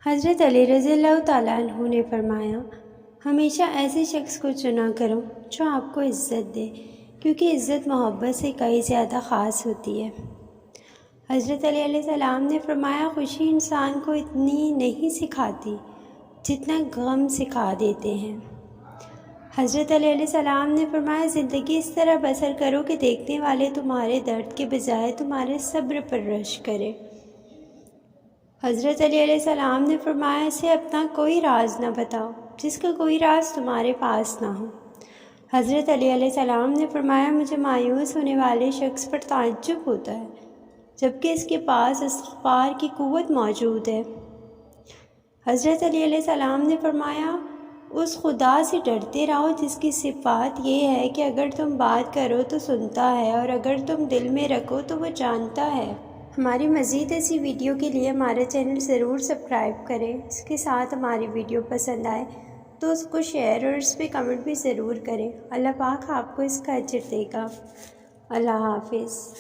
حضرت علی رضی اللہ تعالیٰ عنہ نے فرمایا، ہمیشہ ایسے شخص کو چنا کرو جو آپ کو عزت دے، کیونکہ عزت محبت سے کئی زیادہ خاص ہوتی ہے۔ حضرت علی علیہ السلام نے فرمایا، خوشی انسان کو اتنی نہیں سکھاتی جتنا غم سکھا دیتے ہیں۔ حضرت علی علیہ السلام نے فرمایا، زندگی اس طرح بسر کرو کہ دیکھنے والے تمہارے درد کے بجائے تمہارے صبر پر رشک کرے۔ حضرت علی علیہ السلام نے فرمایا، اسے اپنا کوئی راز نہ بتاؤ جس کا کوئی راز تمہارے پاس نہ ہو۔ حضرت علی علیہ السلام نے فرمایا، مجھے مایوس ہونے والے شخص پر تعجب ہوتا ہے جبکہ اس کے پاس استغفار کی قوت موجود ہے۔ حضرت علی علیہ السلام نے فرمایا، اس خدا سے ڈرتے رہو جس کی صفات یہ ہے کہ اگر تم بات کرو تو سنتا ہے اور اگر تم دل میں رکھو تو وہ جانتا ہے۔ ہماری مزید ایسی ویڈیو کے لیے ہمارا چینل ضرور سبسکرائب کریں۔ اس کے ساتھ ہماری ویڈیو پسند آئے تو اس کو شیئر اور اس پہ کمنٹ بھی ضرور کریں۔ اللہ پاک آپ کو اس کا اجر دے گا۔ اللہ حافظ۔